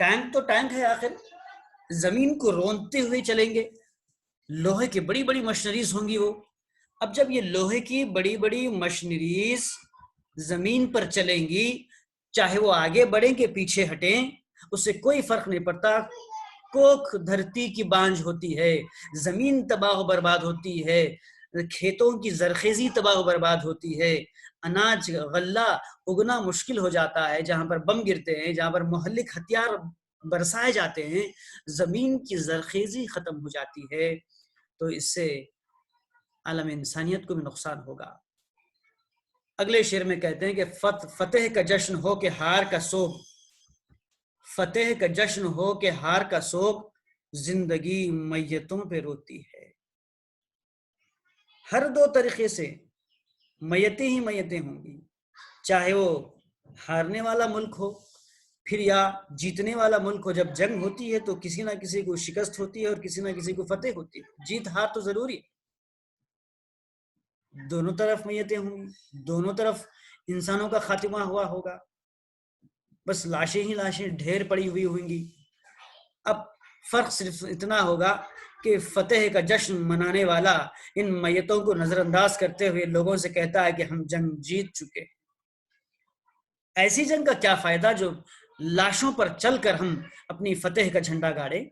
Tank تو tank ہے آخر، زمین کو روندتے ہوئے چلیں گے، لوہے کی بڑی بڑی مشنریز ہوں گی وہ. اب جب یہ لوہے کی بڑی بڑی مشنریز زمین پر چلیں گی، چاہے وہ آگے بڑھیں کہ پیچھے ہٹیں، اس سے کوئی فرق نہیں پڑتا. کوکھ دھرتی کی بانجھ ہوتی ہے، زمین تباہ و برباد ہوتی ہے، کھیتوں کی زرخیزی تباہ و برباد ہوتی ہے، اناج غلہ اگنا مشکل ہو جاتا ہے جہاں پر بم گرتے ہیں، جہاں پر مہلک ہتھیار برسائے جاتے ہیں، زمین کی زرخیزی ختم ہو جاتی ہے. تو اس سے عالم انسانیت کو بھی نقصان ہوگا. اگلے شعر میں کہتے ہیں کہ فتح کا جشن ہو کہ ہار کا سوگ، فتح کا جشن ہو کہ ہار کا سوگ، زندگی میتوں پہ روتی ہے. ہر دو طریقے سے میتیں ہی میتیں ہوں گی، چاہے وہ ہارنے والا ملک ہو پھر یا جیتنے والا ملک ہو. جب جنگ ہوتی ہے تو کسی نہ کسی کو شکست ہوتی ہے اور کسی نہ کسی کو فتح ہوتی ہے. جیت ہار تو ضروری، دونوں طرف میتیں ہوں گی، دونوں طرف انسانوں کا خاتمہ ہوا ہوگا، بس لاشیں ہی لاشیں ڈھیر پڑی ہوئی ہوں گی. اب فرق صرف اتنا ہوگا کہ فتح کا جشن منانے والا ان میتوں کو نظر انداز کرتے ہوئے لوگوں سے کہتا ہے کہ ہم جنگ جیت چکے. ایسی جنگ کا کیا فائدہ جو لاشوں پر چل کر ہم اپنی فتح کا جھنڈا گاڑیں.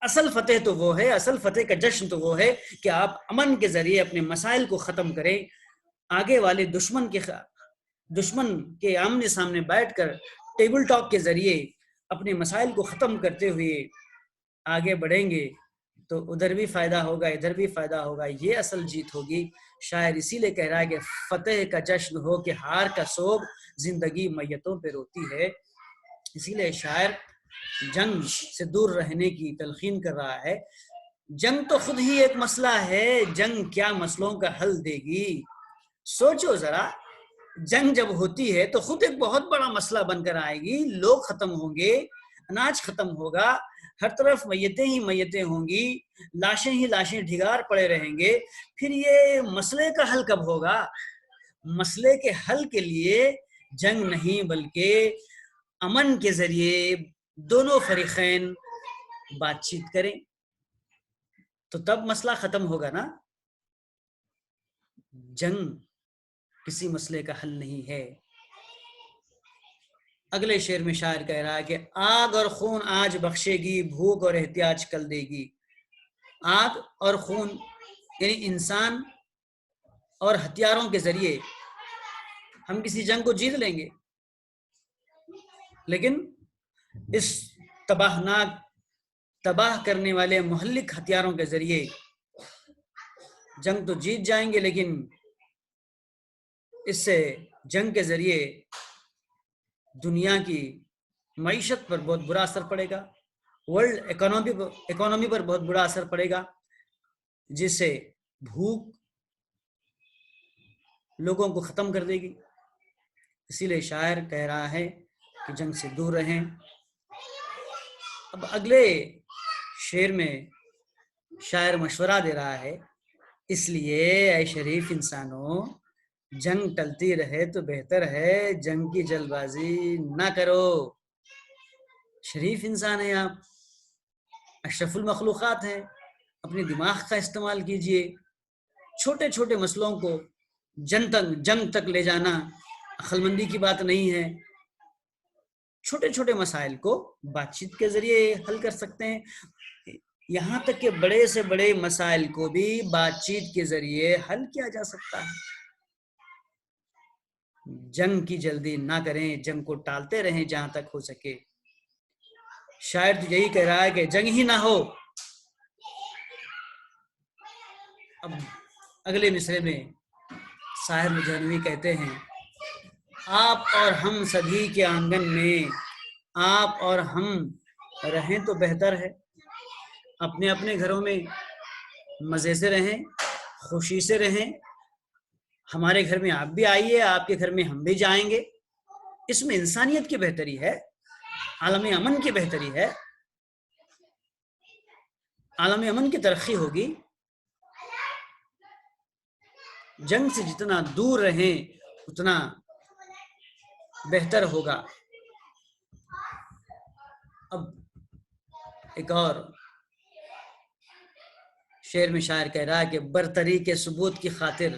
اصل فتح تو وہ ہے، اصل فتح کا جشن تو وہ ہے کہ آپ امن کے ذریعے اپنے مسائل کو ختم کریں، آگے والے دشمن کے آمنے سامنے بیٹھ کر ٹیبل ٹاک کے ذریعے اپنے مسائل کو ختم کرتے ہوئے آگے بڑھیں گے تو ادھر بھی فائدہ ہوگا ادھر بھی فائدہ ہوگا. یہ اصل جیت ہوگی. شاعر اسی لیے کہہ رہا ہے کہ فتح کا جشن ہو کہ ہار کا سوگ، زندگی میتوں پہ روتی ہے. اسی لیے شاعر جنگ سے دور رہنے کی تلقین کر رہا ہے. جنگ تو خود ہی ایک مسئلہ ہے، جنگ کیا مسئلوں کا حل دے گی. سوچو ذرا، جنگ جب ہوتی ہے تو خود ایک بہت بڑا مسئلہ بن کر آئے گی. لوگ ختم ہوں گے، اناج ختم ہوگا، ہر طرف میتیں ہی میتیں ہوں گی، لاشیں ہی لاشیں ڈھگار پڑے رہیں گے. پھر یہ مسئلے کا حل کب ہوگا؟ مسئلے کے حل کے لیے جنگ نہیں بلکہ امن کے ذریعے دونوں فریقین بات چیت کریں تو تب مسئلہ ختم ہوگا نا. جنگ کسی مسئلے کا حل نہیں ہے. اگلے شعر میں شاعر کہہ رہا ہے کہ آگ اور خون آج بخشے گی، بھوک اور احتیاج کل دے گی. آگ اور خون یعنی انسان اور ہتھیاروں کے ذریعے ہم کسی جنگ کو جیت لیں گے، لیکن اس تباہ کرنے والے مہلک ہتھیاروں کے ذریعے جنگ تو جیت جائیں گے، لیکن اس سے جنگ کے ذریعے دنیا کی معیشت پر بہت برا اثر پڑے گا، ورلڈ اکانومی پر بہت برا اثر پڑے گا، جس سے بھوک لوگوں کو ختم کر دے گی. اسی لیے شاعر کہہ رہا ہے کہ جنگ سے دور رہیں. اب اگلے شعر میں شاعر مشورہ دے رہا ہے، اس لیے اے شریف انسانوں، جنگ ٹلتی رہے تو بہتر ہے، جنگ کی جلد بازی نہ کرو. شریف انسان ہیں آپ، اشرف المخلوقات ہیں، اپنے دماغ کا استعمال کیجئے. چھوٹے چھوٹے مسئلوں کو جنگ تک لے جانا عقل مندی کی بات نہیں ہے. چھوٹے چھوٹے مسائل کو بات چیت کے ذریعے حل کر سکتے ہیں. یہاں تک کہ بڑے سے بڑے مسائل کو بھی بات چیت کے ذریعے حل کیا جا سکتا ہے. جنگ کی جلدی نہ کریں، جنگ کو ٹالتے رہیں جہاں تک ہو سکے. شاعر تو یہی کہہ رہا ہے کہ جنگ ہی نہ ہو. اب اگلے مصرے میں ساحر مجھنوی کہتے ہیں، آپ اور ہم سبھی کے آنگن میں، آپ اور ہم رہیں تو بہتر ہے. اپنے اپنے گھروں میں مزے سے رہیں، خوشی سے رہیں. ہمارے گھر میں آپ بھی آئیے، آپ کے گھر میں ہم بھی جائیں گے. اس میں انسانیت کی بہتری ہے، عالم امن کی بہتری ہے، عالم امن کی ترقی ہوگی. جنگ سے جتنا دور رہیں اتنا بہتر ہوگا. اب ایک اور شعر میں شاعر کہہ رہا ہے کہ برتری کے ثبوت کی خاطر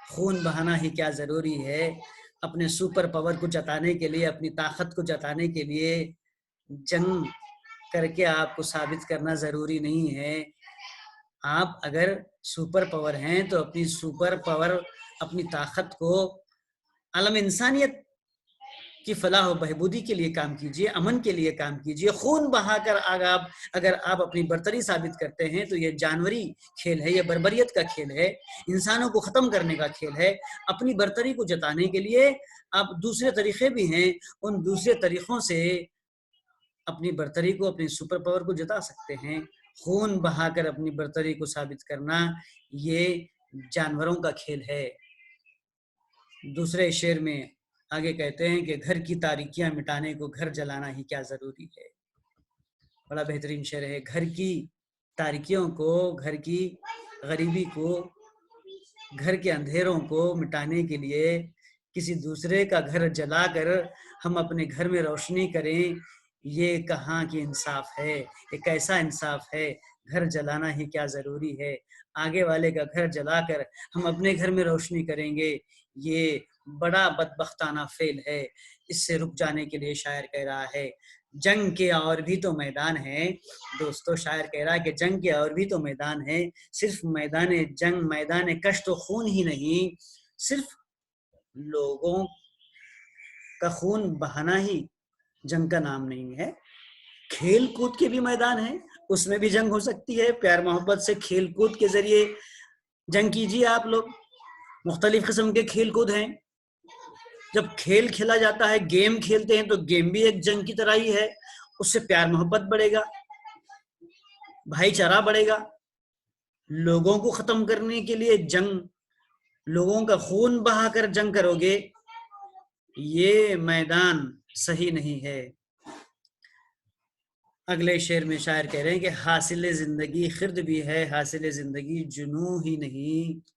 خون بہانا ہی کیا ضروری ہے، اپنے سپر پاور کو جتانے کے لیے، اپنی طاقت کو جتانے کے لیے جنگ کر کے آپ کو ثابت کرنا ضروری نہیں ہے۔ آپ اگر سپر پاور ہیں تو اپنی سپر پاور، اپنی طاقت کو عالم انسانیت کی فلاح و بہبودی کے لیے کام کیجیے، امن کے لیے کام کیجیے۔ خون بہا کر اگر آپ اپنی برتری ثابت کرتے ہیں تو یہ جانوری کھیل ہے، یہ بربریت کا کھیل ہے، انسانوں کو ختم کرنے کا کھیل ہے۔ اپنی برتری کو جتانے کے لیے آپ دوسرے طریقے بھی ہیں، ان دوسرے طریقوں سے اپنی برتری کو، اپنی سپر پاور کو جتا سکتے ہیں۔ خون بہا کر اپنی برتری کو ثابت کرنا یہ جانوروں کا کھیل ہے۔ دوسرے شعر میں آگے کہتے ہیں کہ گھر کی تاریکیاں مٹانے کو گھر جلانا ہی کیا ضروری ہے۔ بڑا بہترین شعر ہے۔ گھر کی تاریکیوں کو، گھر کی غریبی کو، گھر کے اندھیروں کو مٹانے کے لیے کسی دوسرے کا گھر جلا کر ہم اپنے گھر میں روشنی کریں، یہ کہاں کی انصاف ہے، یہ کیسا انصاف ہے۔ گھر جلانا ہی کیا ضروری ہے، آگے والے کا گھر جلا کر ہم اپنے گھر میں روشنی کریں گے، یہ بڑا بدبختانہ فعل ہے۔ اس سے رک جانے کے لیے شاعر کہہ رہا ہے جنگ کے اور بھی تو میدان ہے۔ دوستو شاعر کہہ رہا ہے کہ جنگ کے اور بھی تو میدان ہے، صرف میدان جنگ، میدان کشت و خون ہی نہیں، صرف لوگوں کا خون بہانا ہی جنگ کا نام نہیں ہے۔ کھیل کود کے بھی میدان ہیں، اس میں بھی جنگ ہو سکتی ہے۔ پیار محبت سے کھیل کود کے ذریعے جنگ کیجیے۔ آپ لوگ مختلف قسم کے کھیل کود ہیں، جب کھیل کھیلا جاتا ہے، گیم کھیلتے ہیں تو گیم بھی ایک جنگ کی طرح ہی ہے، اس سے پیار محبت بڑھے گا، بھائی چارہ بڑھے گا۔ لوگوں کو ختم کرنے کے لیے جنگ، لوگوں کا خون بہا کر جنگ کرو گے، یہ میدان صحیح نہیں ہے۔ اگلے شعر میں شاعر کہہ رہے ہیں کہ حاصل زندگی خرد بھی ہے، حاصل زندگی جنون ہی نہیں۔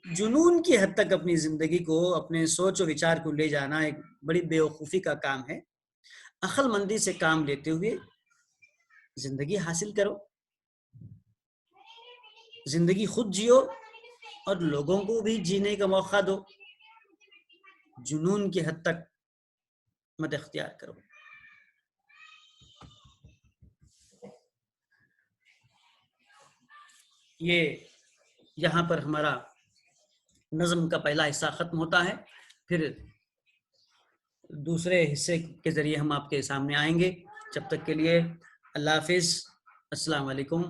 جنون کی حد تک اپنی زندگی کو، اپنے سوچ و وچار کو لے جانا ایک بڑی بیوقوفی کا کام ہے۔ عقل مندی سے کام لیتے ہوئے زندگی حاصل کرو، زندگی خود جیو اور لوگوں کو بھی جینے کا موقع دو، جنون کی حد تک مت اختیار کرو۔ یہ یہاں پر ہمارا نظم کا پہلا حصہ ختم ہوتا ہے، پھر دوسرے حصے کے ذریعے ہم آپ کے سامنے آئیں گے۔ جب تک کے لیے اللہ حافظ، السلام علیکم۔